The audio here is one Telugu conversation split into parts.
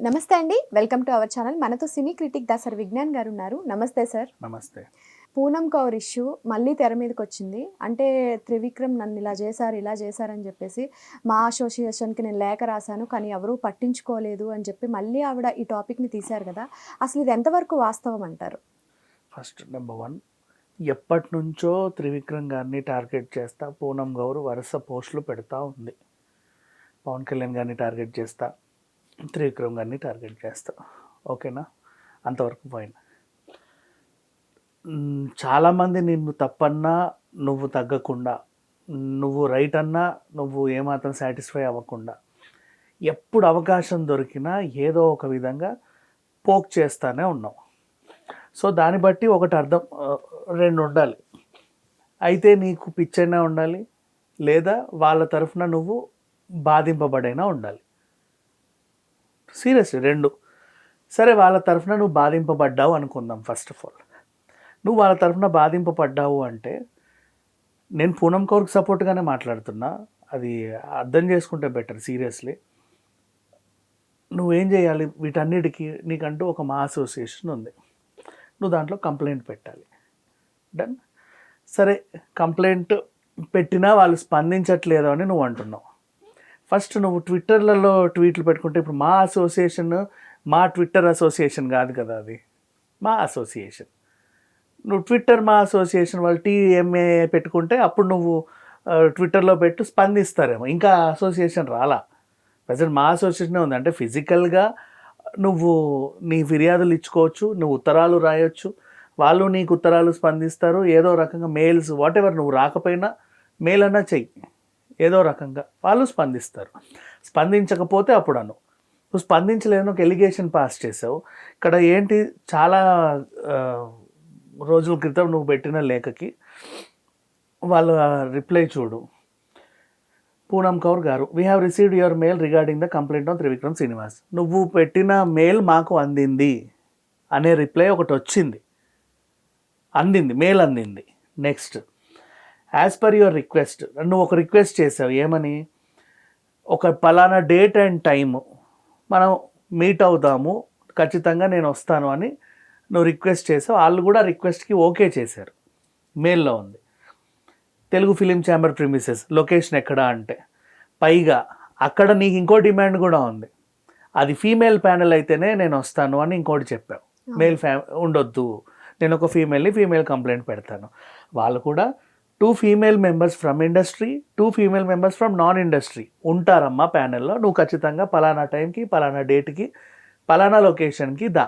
నమస్తే అండి. Welcome to our channel. మనతో సినీ క్రిటిక్ దాసరి విజ్ఞాన్ గారు ఉన్నారు. నమస్తే సార్. నమస్తే. పూనం కౌర్ ఇష్యూ మళ్ళీ తెర మీదకొచ్చింది. అంటే త్రివిక్రమ్ నన్ను ఇలా చేశారు, ఇలా చేశారని చెప్పేసి మా అసోసియేషన్‌కి నేను లేఖ రాశాను. కానీ ఎవరూ పట్టించుకోలేదు అని చెప్పి మళ్ళీ ఆవిడ ఈ టాపిక్‌ని తీశారు కదా! అసలు ఇది ఎంతవరకు వాస్తవం అంటారు? ఫస్ట్ నెంబర్ 1 ఎప్పటినుంచో త్రివిక్రమ్ గారిని టార్గెట్ చేస్తా పూనం గౌర్ వరుస పోస్టులు పెడతా ఉంది. పవన్ కళ్యాణ్ గారిని టార్గెట్ చేస్తా, త్రివిక్రమ్ గారిని టార్గెట్ చేస్తా. ఓకేనా? అంతవరకు ఫైన్. చాలామంది నిన్ను తప్పన్నా నువ్వు తగ్గకుండా, నువ్వు రైట్ అన్నా నువ్వు ఏమాత్రం సాటిస్ఫై అవ్వకుండా, ఎప్పుడు అవకాశం దొరికినా ఏదో ఒక విధంగా పోక్ చేస్తానే ఉన్నావు. సో దాన్ని బట్టి ఒకటి అర్థం, రెండు ఉండాలి. అయితే నీకు పిచ్చైనా ఉండాలి, లేదా వాళ్ళ తరఫున నువ్వు బాధింపబడైనా ఉండాలి. సీరియస్లీ రెండు. సరే, వాళ్ళ తరఫున నువ్వు బాధింపబడ్డావు అనుకుందాం. ఫస్ట్ ఆఫ్ ఆల్, నువ్వు వాళ్ళ తరఫున బాధింపబడ్డావు అంటే నేను పూనం కౌర్కి సపోర్ట్గానే మాట్లాడుతున్నా. అది అర్థం చేసుకుంటే బెటర్. సీరియస్లీ నువ్వేం చేయాలి? వీటన్నిటికీ నీకంటూ ఒక మా అసోసియేషన్ ఉంది. నువ్వు దాంట్లో కంప్లైంట్ పెట్టాలి. డన్. సరే, కంప్లైంట్ పెట్టినా వాళ్ళు స్పందించట్లేదు అని నువ్వు అంటున్నావు. ఫస్ట్ నువ్వు ట్విట్టర్లలో ట్వీట్లు పెట్టుకుంటే, ఇప్పుడు మా అసోసియేషన్, మా ట్విట్టర్ అసోసియేషన్ కాదు కదా, అది మా అసోసియేషన్. నువ్వు ట్విట్టర్ మా అసోసియేషన్ వాళ్ళు టీఎంఏ పెట్టుకుంటే అప్పుడు నువ్వు ట్విట్టర్లో పెట్టు, స్పందిస్తారేమో. ఇంకా అసోసియేషన్ రాలా, ప్రజెంట్ మా అసోసియేషనే ఉంది. అంటే ఫిజికల్గా నువ్వు నీ ఫిర్యాదులు ఇచ్చుకోవచ్చు, నువ్వు ఉత్తరాలు రాయొచ్చు, వాళ్ళు నీకు ఉత్తరాలు స్పందిస్తారు. ఏదో రకంగా మెయిల్స్ వాట్ ఎవర్, నువ్వు రాకపోయినా మెయిల్ అన్నా చెయ్యి, ఏదో రకంగా వాళ్ళు స్పందిస్తారు. స్పందించకపోతే అప్పుడు నువ్వు స్పందించలేదని ఒక ఎలిగేషన్ పాస్ చేసావు. ఇక్కడ ఏంటి, చాలా రోజుల క్రితం నువ్వు పెట్టిన లేఖకి వాళ్ళ రిప్లై చూడు. పూనం కౌర్ గారు, we have received your mail regarding the complaint on Trivikram Srinivas. నువ్వు పెట్టిన మెయిల్ మాకు అందింది అనే రిప్లై ఒకటి వచ్చింది. మెయిల్ అందింది. Next, as per your request, నువ్వు ఒక రిక్వెస్ట్ చేసావు. ఏమని? ఒక పలానా డేట్ అండ్ టైము మనం మీట్ అవుదాము, ఖచ్చితంగా నేను వస్తాను అని నువ్వు రిక్వెస్ట్ చేసావు. వాళ్ళు కూడా రిక్వెస్ట్కి ఓకే చేశారు. మెయిల్లో ఉంది. Telugu film chamber premises, location ఎక్కడ అంటే, పైగా అక్కడ నీకు ఇంకో డిమాండ్ కూడా ఉంది. అది ఫీమేల్ ప్యానెల్ అయితేనే నేను వస్తాను అని ఇంకోటి చెప్పావు. మేల్ ఉండొద్దు, నేను ఒక ఫీమేల్ కంప్లైంట్ పెడతాను. వాళ్ళు కూడా 2 female members from industry, 2 female members from non industry ఉంటారమ్మా ప్యానెల్లో. నువ్వు ఖచ్చితంగా పలానా టైంకి, పలానా డేట్కి, పలానా లొకేషన్కి దా.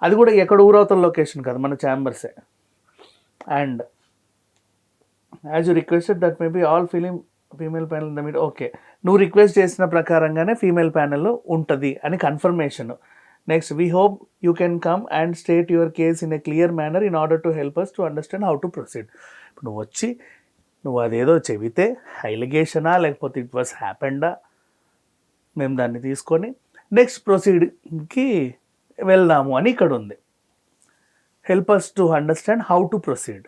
అది కూడా ఎక్కడ, ఊరవతల లొకేషన్ కాదు, మన ఛాంబర్సే. And as you requested that may be all female panel the meet. Okay, నువ్వు రిక్వెస్ట్ చేసిన ప్రకారంగానే ఫీమేల్ ప్యానెల్లో ఉంటుంది అని confirmation. Next, we hope you can come and state your case in a clear manner in order to help us to understand how to proceed. ఇప్పుడు నువ్వు వచ్చి నువ్వు అదేదో చెబితే అలిగేషనా లేకపోతే ఇట్ వాస్ హ్యాపెండా, మేము దాన్ని తీసుకొని నెక్స్ట్ ప్రొసీడ్కి వెళ్దాము అని ఇక్కడ ఉంది. Help us to understand how to proceed.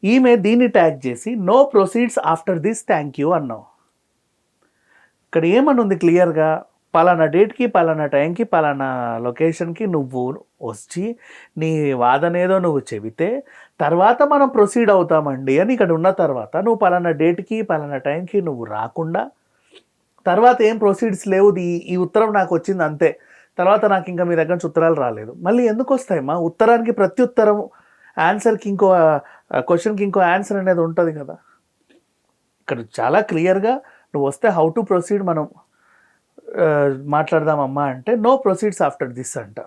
ఈమె దీన్ని ట్యాగ్ చేసి no proceeds after this, thank you అన్నావు. ఇక్కడ ఏమనుంది క్లియర్గా, పలానా డేట్కి, పలానా టైంకి, పలానా లొకేషన్కి నువ్వు వచ్చి నీ వాదన ఏదో నువ్వు చెబితే తర్వాత మనం ప్రొసీడ్ అవుతామండి అని ఇక్కడ ఉన్న తర్వాత, నువ్వు పలానా డేట్కి, పలానా టైంకి నువ్వు రాకుండా తర్వాత ఏం ప్రొసీడ్స్ లేవు, ఈ ఉత్తరం నాకు వచ్చింది అంతే, తర్వాత నాకు ఇంకా మీ దగ్గర నుంచి ఉత్తరాలు రాలేదు. మళ్ళీ ఎందుకు వస్తాయమ్మా? ఉత్తరానికి ప్రత్యుత్తరం, ఆన్సర్కి ఇంకో క్వశ్చన్కి ఇంకో ఆన్సర్ అనేది ఉంటుంది కదా. ఇక్కడ చాలా క్లియర్గా నువ్వు వస్తే హౌ టు ప్రొసీడ్ మనం మాట్లాడదామమ్మా అంటే నో ప్రొసీడ్స్ ఆఫ్టర్ దిస్ అంట.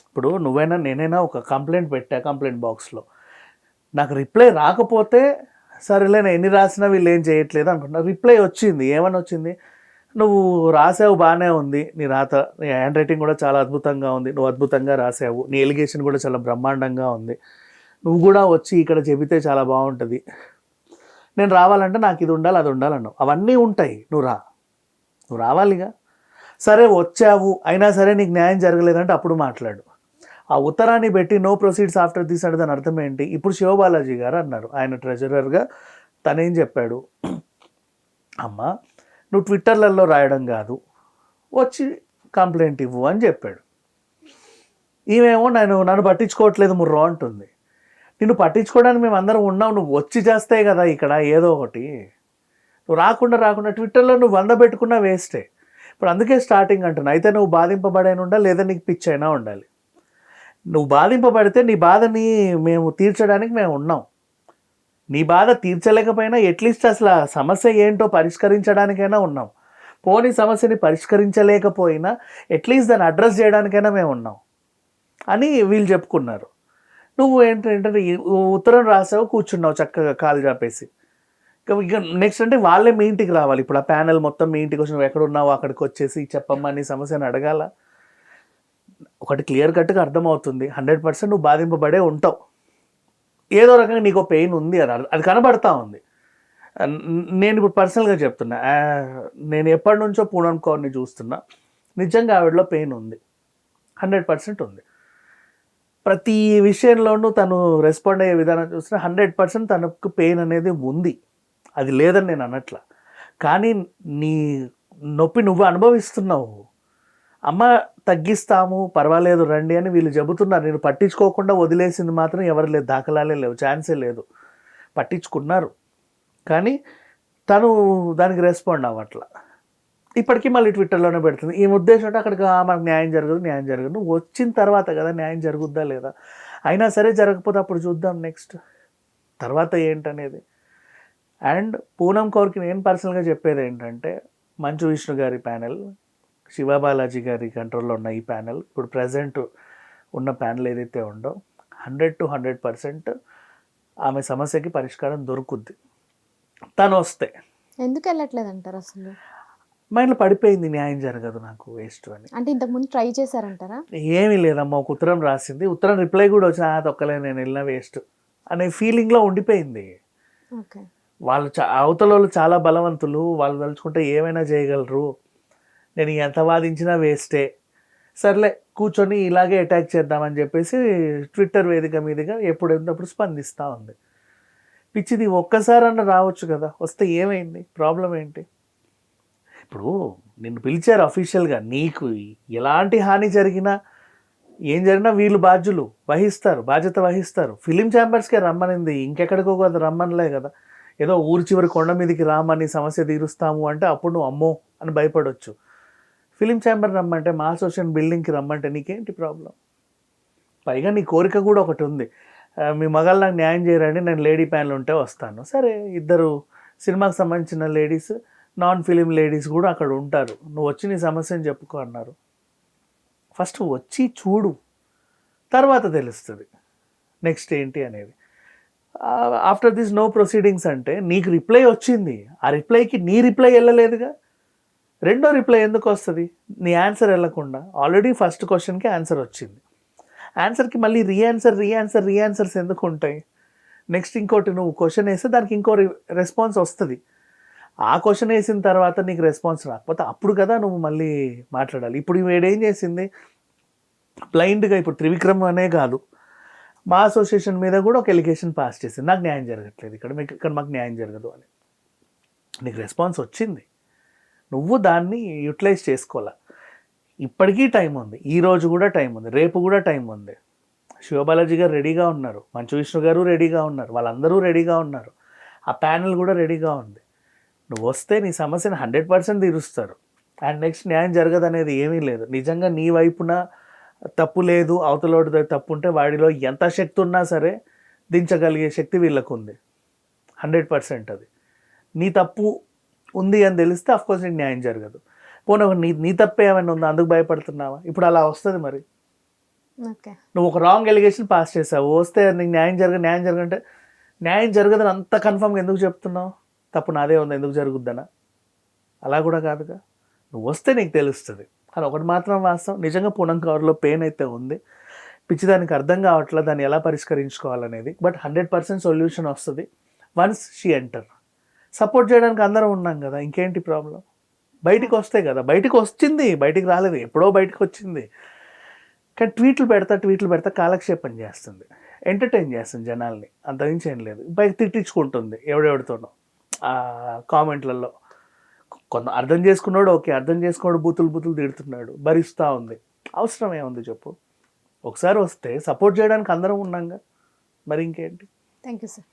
ఇప్పుడు నువ్వైనా నేనైనా ఒక కంప్లైంట్ పెట్టా కంప్లైంట్ బాక్స్లో, నాకు రిప్లై రాకపోతే సరేలే, నేను ఎన్ని రాసినా వీళ్ళు ఏం చేయట్లేదు అనుకుంటున్నా. రిప్లై వచ్చింది. ఏమని వచ్చింది? నువ్వు రాసావు, బాగానే ఉంది, నీ రాత, నీ హ్యాండ్ రైటింగ్ కూడా చాలా అద్భుతంగా ఉంది, నువ్వు అద్భుతంగా రాసావు, నీ ఎలిగేషన్ కూడా చాలా బ్రహ్మాండంగా ఉంది, నువ్వు కూడా వచ్చి ఇక్కడ చెబితే చాలా బాగుంటుంది, నేను రావాలంటే నాకు ఇది ఉండాలి, అది ఉండాలన్నావు. అవన్నీ ఉంటాయి, నువ్వు రావాలిగా. సరే, వచ్చావు, అయినా సరే నీకు న్యాయం జరగలేదంటే అప్పుడు మాట్లాడు. ఆ ఉత్తరాన్ని పెట్టి నో ప్రొసీడ్స్ ఆఫ్టర్ దిస్ అంటే దాని అర్థం ఏంటి? ఇప్పుడు శివబాలాజీ గారు అన్నారు, ఆయన ట్రెజరర్గా తనేం చెప్పాడు, అమ్మ నువ్వు ట్విట్టర్లలో రాయడం కాదు, వచ్చి కంప్లైంట్ ఇవ్వు అని చెప్పాడు. ఈమెమో నన్ను పట్టించుకోవట్లేదు ముర్రో అంటుంది. నిన్ను పట్టించుకోవడానికి మేము అందరం ఉన్నాం, నువ్వు వచ్చి చేస్తే కదా ఇక్కడ ఏదో ఒకటి. నువ్వు రాకుండా ట్విట్టర్లో నువ్వు 100 పెట్టుకున్నా వేస్టే. ఇప్పుడు అందుకే స్టార్టింగ్ అంటున్నా, అయితే నువ్వు బాధింపబడైనా ఉండాలి, లేదా నీకు పిచ్చి అయినా ఉండాలి. నువ్వు బాధింపబడితే నీ బాధని మేము తీర్చడానికి మేము ఉన్నాం. నీ బాధ తీర్చలేకపోయినా అట్లీస్ట్ అసలు ఆ సమస్య ఏంటో పరిష్కరించడానికైనా ఉన్నాం. పోనీ సమస్యని పరిష్కరించలేకపోయినా అట్లీస్ట్ దాన్ని అడ్రస్ చేయడానికైనా మేము ఉన్నాం అని వీళ్ళు చెప్పుకున్నారు. నువ్వు ఏంటంటే ఉత్తరం రాసావు, కూర్చున్నావు చక్కగా కాలు చాపేసి. ఇక నెక్స్ట్ అంటే వాళ్ళే మీ ఇంటికి రావాలి. ఇప్పుడు ఆ ప్యానెల్ మొత్తం మీ ఇంటికి వచ్చి నువ్వు ఎక్కడ ఉన్నావు అక్కడికి వచ్చేసి చెప్పమ్మా నీ సమస్యను అడగాల. ఒకటి క్లియర్ కట్గా అర్థమవుతుంది, 100% నువ్వు బాధింపబడే ఉంటావు. ఏదో రకంగా నీకు పెయిన్ ఉంది, అది కనబడతా ఉంది. నేను ఇప్పుడు పర్సనల్గా చెప్తున్నా, నేను ఎప్పటి నుంచో పూనమ్ కౌర్ని చూస్తున్నా. నిజంగా ఆవిడలో పెయిన్ ఉంది, 100% ఉంది. ప్రతి విషయంలోనూ తను రెస్పాండ్ అయ్యే విధానం చూస్తున్నా 100% తనకు పెయిన్ అనేది ఉంది. అది లేదని నేను అనట్లా. కానీ నీ నొప్పి నువ్వు అనుభవిస్తున్నావు. అమ్మ తగ్గిస్తాము పర్వాలేదు రండి అని వీళ్ళు చెబుతున్నారు. నేను పట్టించుకోకుండా వదిలేసింది మాత్రం ఎవరు లేదు, దాఖలాలే లేవు, ఛాన్సే లేదు. పట్టించుకున్నారు కానీ తను దానికి రెస్పాండ్ అవ్వట్లా. ఇప్పటికీ మళ్ళీ ట్విట్టర్లోనే పెడుతుంది. ఈ ఉద్దేశం అంటే అక్కడికి మనకు న్యాయం జరగదు. నువ్వు వచ్చిన తర్వాత కదా న్యాయం జరుగుద్దా లేదా. అయినా సరే జరగకపోతే అప్పుడు చూద్దాం నెక్స్ట్ తర్వాత ఏంటనేది. అండ్ పూనమ్ కౌర్కి నేను పర్సనల్గా చెప్పేది ఏంటంటే, మంచు విష్ణు గారి ప్యానెల్, శివబాలాజీ గారి కంట్రోల్లో ఉన్న ఈ ప్యానెల్, ఇప్పుడు ప్రజెంట్ ఉన్న ప్యానెల్ ఏదైతే ఉందో 100% ఆమె సమస్యకి పరిష్కారం దొరుకుద్ది తను వస్తే. ఎందుకు వెళ్ళట్లేదు అంటారు అసలు? మైండ్లో పడిపోయింది న్యాయం జరగదు నాకు వేస్ట్ అని. అంటే ఇంతకుముందు ట్రై చేశారంటారా? ఏమీ లేదమ్మా, ఒక ఉత్తరం రాసింది, ఉత్తరం రిప్లై కూడా వచ్చిన తొక్కలే నేను వెళ్ళినా వేస్ట్ అనే ఫీలింగ్లో ఉండిపోయింది. ఓకే, వాళ్ళు అవతల వాళ్ళు చాలా బలవంతులు, వాళ్ళు తలుచుకుంటే ఏమైనా చేయగలరు, నేను ఎంత వాదించినా వేస్టే, సర్లే కూర్చొని ఇలాగే అటాక్ చేద్దామని చెప్పేసి ట్విట్టర్ వేదిక మీదుగా ఎప్పుడప్పుడు స్పందిస్తూ ఉంది. పిచ్చిది ఒక్కసారన్నా రావచ్చు కదా, వస్తే ఏమైంది, ప్రాబ్లం ఏంటి? ఇప్పుడు నిన్ను పిలిచారు అఫీషియల్గా, నీకు ఎలాంటి హాని జరిగినా ఏం జరిగినా వీళ్ళు బాధ్యత వహిస్తారు. ఫిలిం ఛాంబర్స్కే రమ్మనింది, ఇంకెక్కడికో కదా రమ్మనిలే కదా. ఏదో ఊరి చివరి కొండ మీదకి రామని సమస్య తీరుస్తాము అంటే అప్పుడు నువ్వు అమ్మో అని భయపడవచ్చు. ఫిలిం ఛాంబర్ రమ్మంటే, మా అసోసియేషన్ బిల్డింగ్కి రమ్మంటే నీకేంటి ప్రాబ్లం? పైగా నీ కోరిక కూడా ఒకటి ఉంది, మీ మగాళ్ళు నాకు న్యాయం చేయరండి, నేను లేడీ ప్యానల్ ఉంటే వస్తాను. సరే, 2 సినిమాకి సంబంధించిన లేడీస్, నాన్ ఫిలిం లేడీస్ కూడా అక్కడ ఉంటారు, నువ్వు వచ్చి నీ సమస్యను చెప్పుకో అన్నారు. ఫస్ట్ వచ్చి చూడు, తర్వాత తెలుస్తుంది నెక్స్ట్ ఏంటి అనేది. ఆఫ్టర్ దిస్ నో ప్రొసీడింగ్స్ అంటే నీకు రిప్లై వచ్చింది, ఆ రిప్లైకి నీ రిప్లై వెళ్ళలేదుగా, రెండో రిప్లై ఎందుకు వస్తుంది? నీ ఆన్సర్ వెళ్ళకుండా ఆల్రెడీ ఫస్ట్ క్వశ్చన్కి ఆన్సర్ వచ్చింది, ఆన్సర్కి మళ్ళీ రీఆన్సర్స్ ఎందుకు ఉంటాయి? నెక్స్ట్ ఇంకోటి నువ్వు క్వశ్చన్ వేస్తే దానికి ఇంకో రెస్పాన్స్ వస్తుంది. ఆ క్వశ్చన్ వేసిన తర్వాత నీకు రెస్పాన్స్ రాకపోతే అప్పుడు కదా నువ్వు మళ్ళీ మాట్లాడాలి. ఇప్పుడు వీడేం చేసింది, బ్లైండ్గా ఇప్పుడు త్రివిక్రమ్ అనే కాదు, మా అసోసియేషన్ మీద కూడా ఒక ఎలిగేషన్ పాస్ చేసింది, నాకు న్యాయం జరగట్లేదు ఇక్కడ మాకు న్యాయం జరగదు అని. నీకు రెస్పాన్స్ వచ్చింది, నువ్వు దాన్ని యూటిలైజ్ చేసుకోవాలా. ఇప్పటికీ టైం ఉంది, ఈరోజు కూడా టైం ఉంది, రేపు కూడా టైం ఉంది. శివబాలాజీ గారు రెడీగా ఉన్నారు, మంచు విష్ణు గారు రెడీగా ఉన్నారు, వాళ్ళందరూ రెడీగా ఉన్నారు, ఆ ప్యానెల్ కూడా రెడీగా ఉంది. నువ్వు వస్తే నీ సమస్యను 100% తీరుస్తారు. అండ్ నెక్స్ట్ న్యాయం జరగదు అనేది ఏమీ లేదు. నిజంగా నీ వైపున తప్పు లేదు, అవతలోడి తప్పు ఉంటే వాడిలో ఎంత శక్తి ఉన్నా సరే దించగలిగే శక్తి వీళ్ళకు ఉంది 100%. అది నీ తప్పు ఉంది అని తెలిస్తే అఫ్కోర్స్ నీకు న్యాయం జరగదు. పోనీ నీ తప్పే ఏమైనా ఉందా, అందుకు భయపడుతున్నావా? ఇప్పుడు అలా వస్తుంది మరి. ఓకే, నువ్వు ఒక రాంగ్ ఎలిగేషన్ పాస్ చేసావు, వస్తే నీకు న్యాయం జరగంటే న్యాయం జరగదని అంత కన్ఫర్మ్గా ఎందుకు చెప్తున్నావు? తప్పు నాదే ఉంది, ఎందుకు జరుగుద్దనా? అలా కూడా కాదుగా, నువ్వు వస్తే నీకు తెలుస్తుంది. కానీ ఒకటి మాత్రం వాస్తవం, నిజంగా పూనమ్ కౌర్లో పెయిన్ అయితే ఉంది, పిచ్చిదానికి అర్థం కావట్లే దాన్ని ఎలా పరిష్కరించుకోవాలనేది. బట్ 100% సొల్యూషన్ వస్తుంది వన్స్ షీ ఎంటర్. సపోర్ట్ చేయడానికి అందరం ఉన్నాం కదా, ఇంకేంటి ప్రాబ్లం? బయటికి వస్తే కదా, బయటికి వచ్చింది, బయటికి రాలేదు, ఎప్పుడో బయటకు వచ్చింది. కానీ ట్వీట్లు పెడతా కాలక్షేపం చేస్తుంది, ఎంటర్టైన్ చేస్తుంది జనాల్ని, అంతమించి ఏం లేదు. బయట తిట్టించుకుంటుంది ఎవడెవడితోనో కామెంట్లలో. కొంత అర్థం చేసుకున్నాడు ఓకే, అర్థం చేసుకున్నాడు బూతులు తిడుతున్నాడు, భరిస్తూ ఉంది. అవసరం ఏముంది చెప్పు? ఒకసారి వస్తే సపోర్ట్ చేయడానికి అందరం ఉన్నాంగా, మరి ఇంకేంటి? Thank you sir.